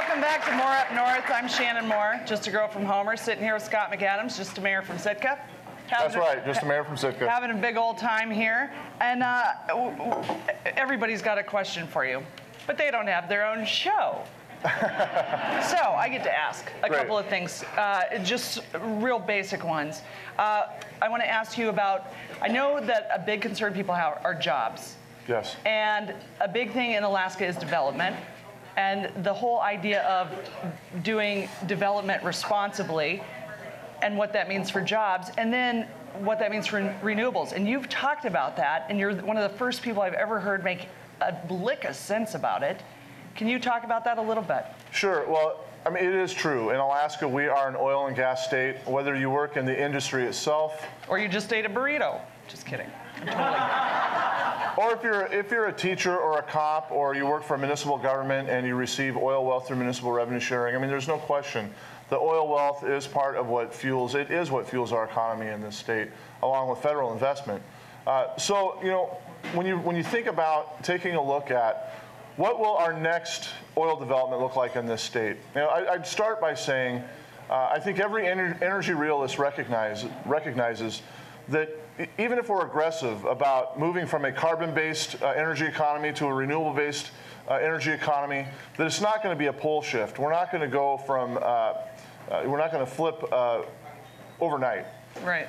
Welcome back to More Up North. I'm Shannyn Moore, just a girl from Homer, sitting here with Scott McAdams, just a mayor from Sitka. That's right, just a mayor from Sitka. Having a big old time here. And everybody's got a question for you, but they don't have their own show. So I get to ask a couple of things, just real basic ones. I want to ask you about, I know that a big concern people have are jobs. Yes. And a big thing in Alaska is development. And the whole idea of doing development responsibly and what that means for jobs, and then what that means for renewables. And you've talked about that, and you're one of the first people I've ever heard make a lick of sense about it. Can you talk about that a little bit? Sure. Well, I mean, it is true. In Alaska, we are an oil and gas state, whether you work in the industry itself. Or you just ate a burrito. Just kidding. I'm totally... Or if you're a teacher or a cop, or you work for a municipal government and you receive oil wealth through municipal revenue sharing, I mean, there's no question. The oil wealth is part of what fuels, it is what fuels our economy in this state, along with federal investment. So, you know, when you think about taking a look at what will our next oil development look like in this state, you know, I'd start by saying, I think every energy realist recognizes that even if we're aggressive about moving from a carbon-based energy economy to a renewable-based energy economy, that it's not going to be a pole shift. We're not going to go from, we're not going to flip overnight. Right.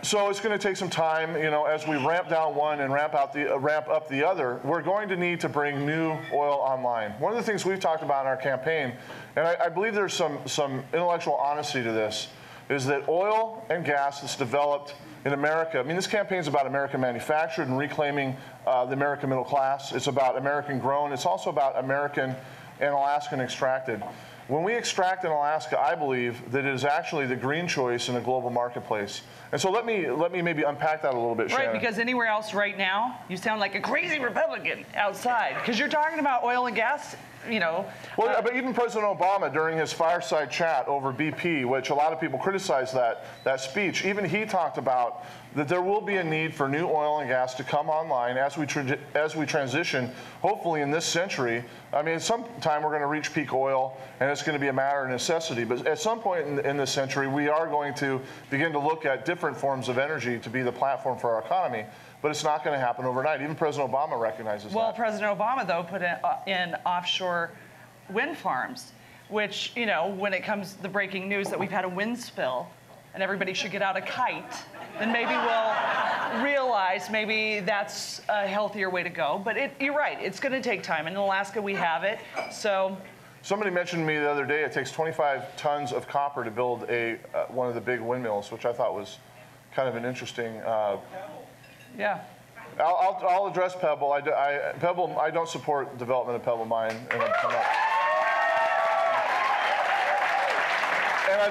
So it's going to take some time, you know, as we ramp down one and ramp up the other. We're going to need to bring new oil online. One of the things we've talked about in our campaign, and I believe there's some intellectual honesty to this, is that oil and gas that's developed in America, I mean, this campaign is about American manufactured and reclaiming the American middle class. It's about American grown. It's also about American and Alaskan extracted. When we extract in Alaska, I believe that it is actually the green choice in a global marketplace. And so let me maybe unpack that a little bit, Shannyn. Right, because anywhere else right now, you sound like a crazy Republican outside. Because you're talking about oil and gas, you know. Well, but even President Obama, during his fireside chat over BP, which a lot of people criticized that speech, even he talked about that there will be a need for new oil and gas to come online as we transition, hopefully in this century. I mean, at some time we're going to reach peak oil, and it's going to be a matter of necessity. But at some point in this century, we are going to begin to look at different forms of energy to be the platform for our economy. But it's not going to happen overnight. Even President Obama recognizes that. Well, President Obama, though, put in offshore wind farms, which, you know, when it comes to the breaking news that we've had a wind spill and everybody should get out a kite, then maybe we'll realize maybe that's a healthier way to go. But you're right, it's going to take time. In Alaska, we have it, so... Somebody mentioned to me the other day it takes 25 tons of copper to build one of the big windmills, which I thought was kind of an interesting... Yeah. I'll address Pebble. Pebble, I don't support development of Pebble Mine. And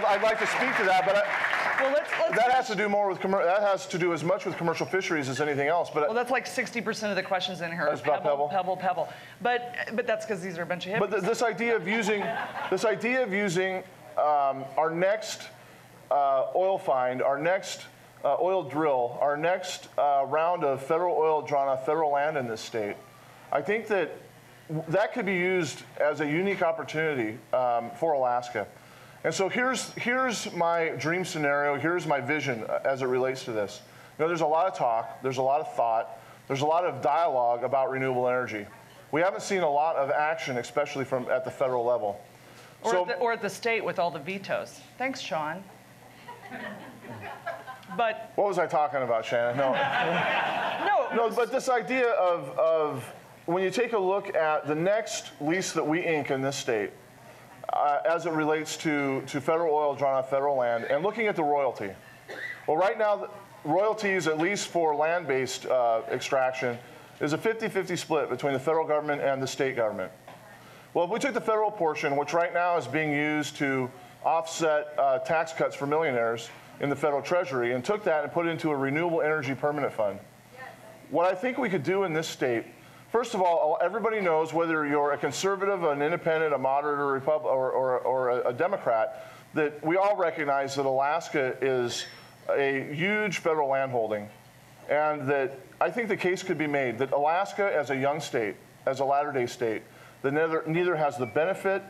I'd like to speak to that, but that has to do more with that has to do as much with commercial fisheries as anything else. But well, that's like 60% of the questions in here. That's about Pebble. But that's because these are a bunch of hippies. But this idea of using our next oil find, our next oil drill, our next round of federal oil drawn off federal land in this state, I think that could be used as a unique opportunity for Alaska. And so here's my dream scenario, here's my vision as it relates to this. You know, there's a lot of talk, there's a lot of thought, there's a lot of dialogue about renewable energy. We haven't seen a lot of action, especially at the federal level. Or at the state with all the vetoes. Thanks, Sean. But what was I talking about, Shannyn? No, but this idea of when you take a look at the next lease that we ink in this state, as it relates to federal oil drawn off federal land, and looking at the royalty. Well, right now, royalties, at least for land-based extraction, is a 50-50 split between the federal government and the state government. Well, if we took the federal portion, which right now is being used to offset tax cuts for millionaires in the federal treasury, and took that and put it into a renewable energy permanent fund. Yes. What I think we could do in this state, first of all, everybody knows whether you're a conservative, an independent, a moderate, or a Democrat, that we all recognize that Alaska is a huge federal landholding, and that I think the case could be made that Alaska, as a young state, as a latter-day state, that neither has the benefit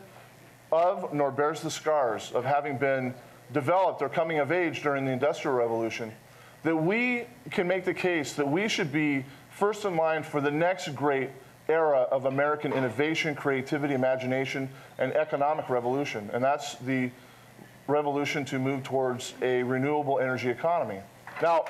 of nor bears the scars of having been developed or coming of age during the Industrial Revolution, that we can make the case that we should be first in line for the next great era of American innovation, creativity, imagination, and economic revolution. And that's the revolution to move towards a renewable energy economy. Now,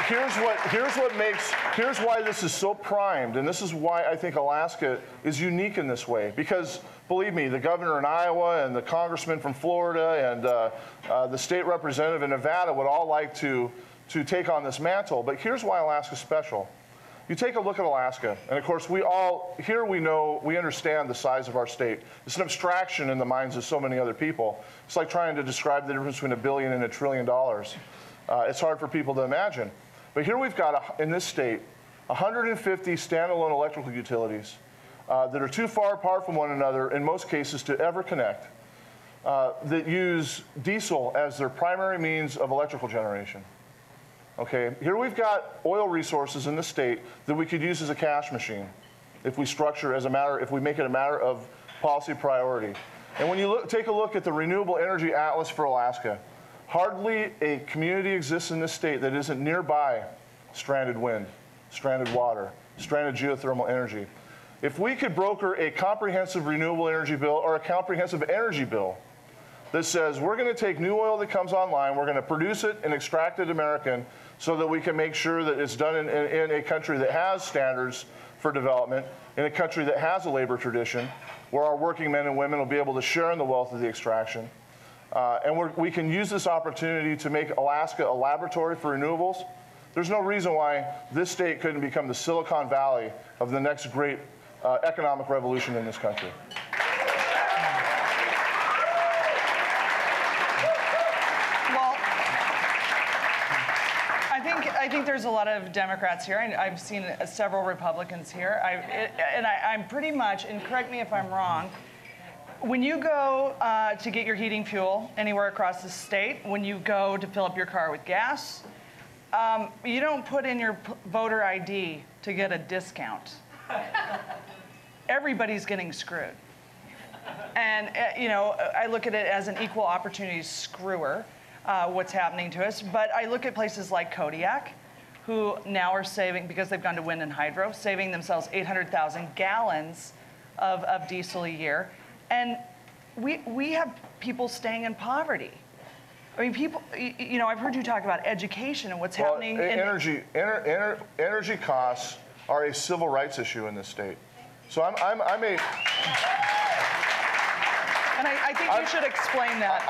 here's why this is so primed, and this is why I think Alaska is unique in this way. Because believe me, the governor in Iowa and the congressman from Florida and the state representative in Nevada would all like to take on this mantle. But here's why Alaska's special. You take a look at Alaska, and of course we understand the size of our state. It's an abstraction in the minds of so many other people. It's like trying to describe the difference between $1 billion and $1 trillion. It's hard for people to imagine. But here we've got, in this state, 150 standalone electrical utilities that are too far apart from one another, in most cases, to ever connect, that use diesel as their primary means of electrical generation. Okay, here we've got oil resources in the state that we could use as a cash machine if we if we make it a matter of policy priority. And when you take a look at the Renewable Energy Atlas for Alaska, hardly a community exists in this state that isn't nearby stranded wind, stranded water, stranded geothermal energy. If we could broker a comprehensive renewable energy bill or a comprehensive energy bill that says we're going to take new oil that comes online, we're going to produce it and extract it American so that we can make sure that it's done in a country that has standards for development, in a country that has a labor tradition, where our working men and women will be able to share in the wealth of the extraction. And we can use this opportunity to make Alaska a laboratory for renewables. There's no reason why this state couldn't become the Silicon Valley of the next great economic revolution in this country. Well, I think there's a lot of Democrats here, and I've seen several Republicans here. I'm pretty much, and correct me if I'm wrong, when you go to get your heating fuel anywhere across the state, when you go to fill up your car with gas, you don't put in your voter ID to get a discount. Everybody's getting screwed. And, I look at it as an equal opportunity screwer, what's happening to us. But I look at places like Kodiak, who now are saving, because they've gone to wind and hydro, saving themselves 800,000 gallons of diesel a year. And we have people staying in poverty. I mean, people, I've heard you talk about education and what's happening. Energy costs are a civil rights issue in this state. So And I think you should explain that.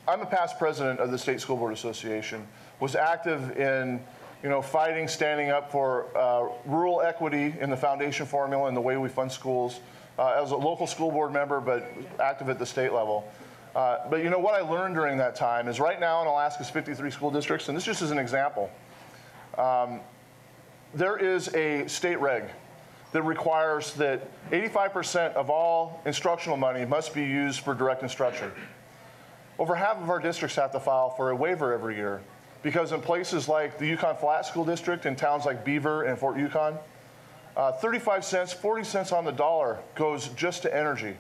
I'm a past president of the State School Board Association, was active in fighting, standing up for rural equity in the foundation formula and the way we fund schools. As a local school board member, but active at the state level. But what I learned during that time is right now in Alaska's 53 school districts, and this just is an example, there is a state reg that requires that 85% of all instructional money must be used for direct instruction. Over half of our districts have to file for a waiver every year because in places like the Yukon Flat School District, in towns like Beaver and Fort Yukon, 35 cents, 40 cents on the dollar goes just to energy.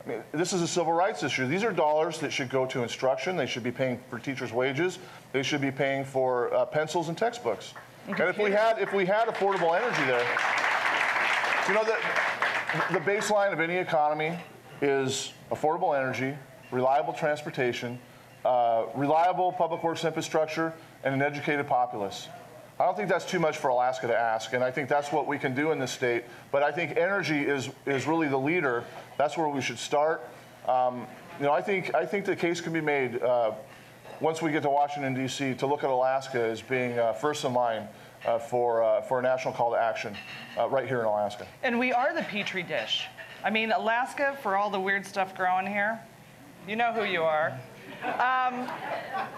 I mean, this is a civil rights issue. These are dollars that should go to instruction. They should be paying for teachers' wages. They should be paying for pencils and textbooks. And if we had affordable energy there, the baseline of any economy is affordable energy, reliable transportation, reliable public works infrastructure, and an educated populace. I don't think that's too much for Alaska to ask, and I think that's what we can do in this state. But I think energy is really the leader. That's where we should start. I think the case can be made once we get to Washington, D.C., to look at Alaska as being first in line for a national call to action right here in Alaska. And we are the petri dish. I mean, Alaska, for all the weird stuff growing here, you know who you are.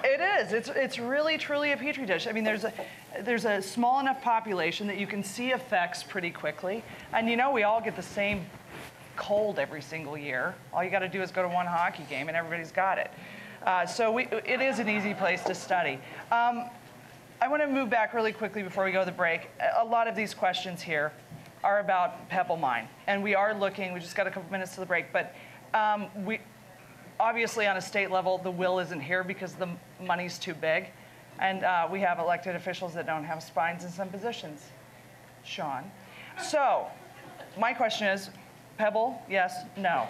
It is. It's really, truly a petri dish. I mean, there's a small enough population that you can see effects pretty quickly. And we all get the same cold every single year. All you got to do is go to one hockey game and everybody's got it. So it is an easy place to study. I want to move back really quickly before we go to the break. A lot of these questions here are about Pebble Mine. And we are looking, we just got a couple minutes to the break, but we obviously on a state level, the will isn't here because the money's too big. And we have elected officials that don't have spines in some positions. Sean. So my question is, Pebble, yes, no?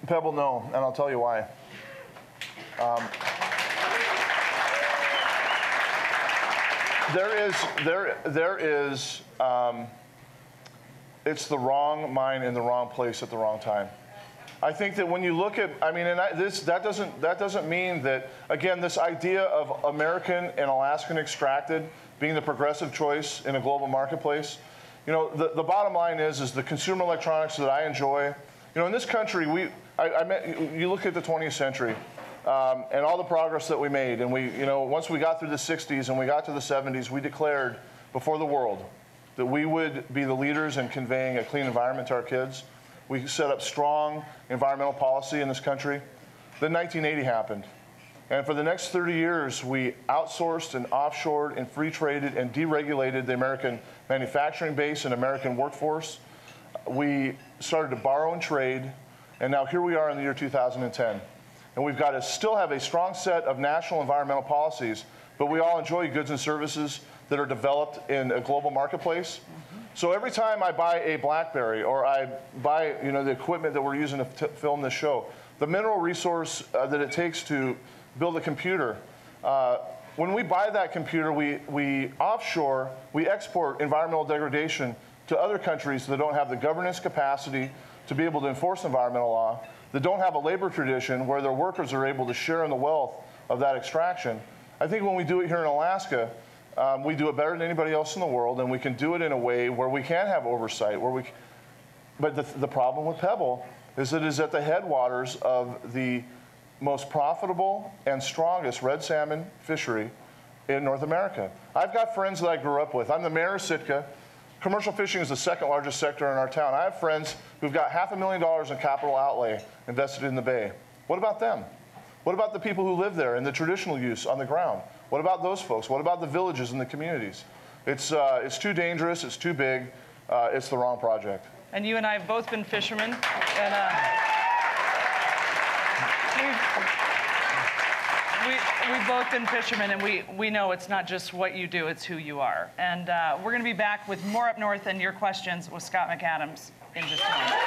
Pebble, no, and I'll tell you why. It's the wrong mine in the wrong place at the wrong time. I think that when you look at, I mean, and that doesn't mean that, again, this idea of American and Alaskan extracted being the progressive choice in a global marketplace, you know, the bottom line is the consumer electronics that I enjoy. You know, in this country, you look at the 20th century and all the progress that we made, and once we got through the 60s and we got to the 70s, we declared before the world that we would be the leaders in conveying a clean environment to our kids. We set up strong environmental policy in this country. Then 1980 happened. And for the next 30 years, we outsourced and offshored and free traded and deregulated the American manufacturing base and American workforce. We started to borrow and trade, and now here we are in the year 2010. And we've got to still have a strong set of national environmental policies, but we all enjoy goods and services that are developed in a global marketplace. So every time I buy a BlackBerry or I buy the equipment that we're using to film this show, the mineral resource that it takes to build a computer, when we buy that computer, we offshore, we export environmental degradation to other countries that don't have the governance capacity to be able to enforce environmental law, that don't have a labor tradition where their workers are able to share in the wealth of that extraction. I think when we do it here in Alaska, we do it better than anybody else in the world, and we can do it in a way where we can have oversight. But the problem with Pebble is it is at the headwaters of the most profitable and strongest red salmon fishery in North America. I've got friends that I grew up with. I'm the mayor of Sitka. Commercial fishing is the second largest sector in our town. I have friends who've got $500,000 in capital outlay invested in the bay. What about them? What about the people who live there and the traditional use on the ground? What about those folks? What about the villages and the communities? It's too dangerous, it's too big, it's the wrong project. And you and I have both been fishermen, and we've both been fishermen, and we know it's not just what you do, it's who you are. And we're going to be back with more Up North and your questions with Scott McAdams in just a moment.